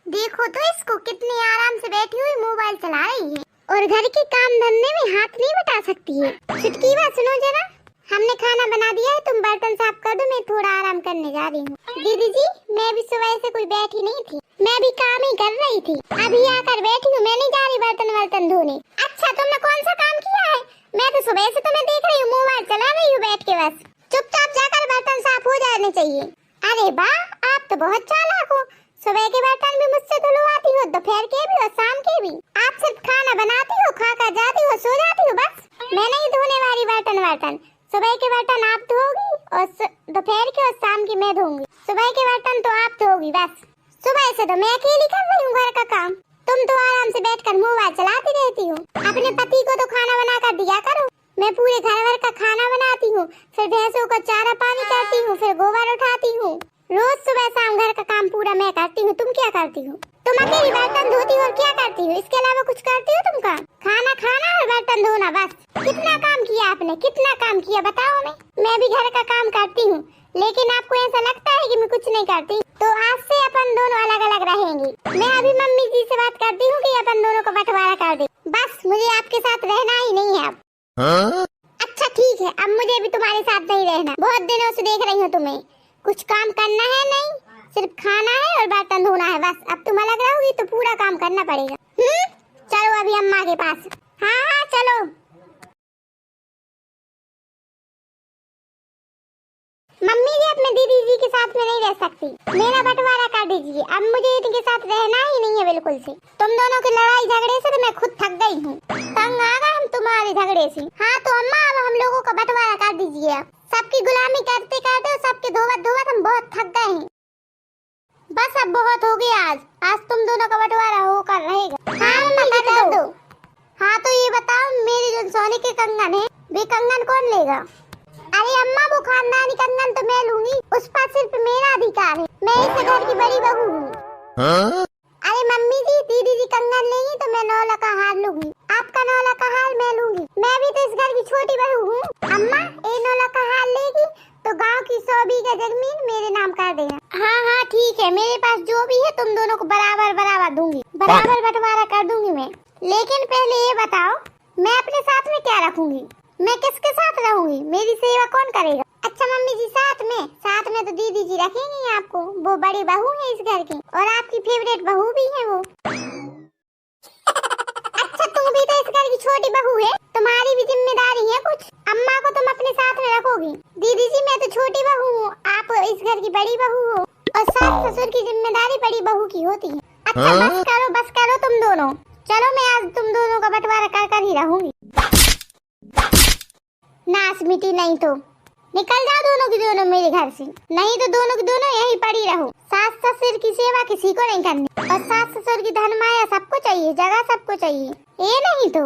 देखो तो इसको, कितनी आराम से बैठी हुई मोबाइल चला रही है और घर के काम धंधे में हाथ नहीं बटा सकती है। छुटकी बात सुनो जरा, हमने खाना बना दिया है, तुम बर्तन साफ कर दो, मैं थोड़ा आराम करने जा रही हूँ। दीदी जी, मैं भी सुबह से कोई बैठी नहीं थी, मैं भी काम ही कर रही थी, अभी आकर बैठी हूँ, मैं नहीं जा रही बर्तन धोने। अच्छा, तुमने कौन सा काम किया है? मैं तो सुबह से तुम्हें देख रही हूँ, मोबाइल चला रही हूँ बैठ के, बस चुपचाप जाकर बर्तन साफ हो जाने चाहिए। अरे वाह, आप तो बहुत चालाक हो, सुबह के बर्तन भी मुझसे धुलवाती हो, दोपहर के भी और शाम के भी। आप सिर्फ खाना बनाती हो, खाकर जाती हो, सो जाती हो, बस। मैं नहीं धोने वाली बर्तन। सुबह के बर्तन आप धोगी और दोपहर के और शाम की मैं धोऊंगी। सुबह के बर्तन तो आप धोगी, बस। सुबह से तो मैं अकेली कर रही हूँ घर का काम, तुम तो आराम से बैठकर मोबाइल चलाती रहती हो। अपने पति को तो खाना बना कर दिया करो। मैं पूरे घर भर का खाना बनाती हूँ, फिर भैंसों का चारा पानी करती हूँ, फिर गोबर उठाती हूँ। रोज सुबह शाम घर का काम पूरा मैं करती हूँ। तुम क्या करती हो? तुम अकेली बर्तन धोती हो और क्या करती हो? इसके अलावा कुछ करती हो तुम? खाना खाना और बर्तन धोना, बस। कितना काम किया आपने, कितना काम किया बताओ हमें। मैं भी घर का काम करती हूँ, लेकिन आपको ऐसा लगता है कि मैं कुछ नहीं करती। तो आज से अपन दोनों अलग अलग रहेंगे। मैं अभी मम्मी जी से बात करती हूँ कि अपन दोनों को बंटवारा कर दे, बस। मुझे आपके साथ रहना ही नहीं है अब। अच्छा ठीक है, अब मुझे भी तुम्हारे साथ नहीं रहना। बहुत दिनों से देख रही हूँ तुम्हें, कुछ काम करना है नहीं, सिर्फ खाना है और बर्तन धोना है, बस। अब तुम अलग रहोगी तो पूरा काम करना पड़ेगा। चलो अभी अम्मा के पास। हाँ चलो। मम्मी जी, अब मैं दीदी जी के साथ में नहीं रह सकती, मेरा बंटवारा कर दीजिए। अब मुझे इनके साथ रहना ही नहीं है बिल्कुल से। तुम दोनों की लड़ाई झगड़े से तो मैं खुद थक गई हूँ, तंग आ गए हम तुम्हारे झगड़े से। हाँ तो अम्मा, अब हम लोगों का बंटवारा कर दीजिए। अब सबकी गुलामी करते करते सबके धोवत हम बहुत थक गए हैं, बस। अब बहुत हो गया, आज तुम दोनों का बंटवारा होकर रहेगा। हाँ मम्मी कर दो। हाँ तो ये बताओ, मेरे जो सोने के कंगन है, वे कंगन कौन लेगा? अरे अम्मा, वो खानदानी कंगन तो मैं लूंगी, उस पर सिर्फ मेरा अधिकार है, मैं इस घर की बड़ी बहू हूँ। अरे मम्मी जी, दीदी जी कंगन लेंगी तो मैं 9 लाख का हार लूंगी, आपका 9 लाख का हार मैं लूंगी। मैं भी तो इस घर की छोटी बहू हूँ। अम्मा, 9 लाख का हार लेगी तो गांव की 100 बीघा जमीन मेरे नाम कर देना। हाँ ठीक है, मेरे पास जो भी है तुम दोनों को बराबर दूंगी, बराबर बंटवारा कर दूंगी मैं। लेकिन पहले ये बताओ, मैं अपने साथ में क्या रखूंगी? मैं किसके साथ रहूंगी? मेरी सेवा कौन करेगा? अच्छा मम्मी जी, साथ में तो दीदी जी रखेंगी आपको, वो बड़ी बहू है इस घर की और आपकी फेवरेट बहू भी है वो। अच्छा, तुम भी तो इस घर की छोटी बहू है, तुम्हारी भी जिम्मेदारी है कुछ। अम्मा को तुम अपने साथ में रखोगी। दीदी जी, मैं तो छोटी बहू हूँ, आप इस घर की बड़ी बहू हो और सास ससुर की जिम्मेदारी बड़ी बहू की होती है। अच्छा बस करो तुम दोनों। चलो, मैं आज तुम दोनों का बंटवारा कर ही रहूंगी। नास मिटी नहीं तो निकल जाओ दोनों की दोनों मेरे घर से, नहीं तो दोनों की दोनों यहीं पड़ी रहो। सास ससुर की सेवा किसी को नहीं करनी, और सास ससुर की धन माया सबको चाहिए, जगह सबको चाहिए, ये नहीं तो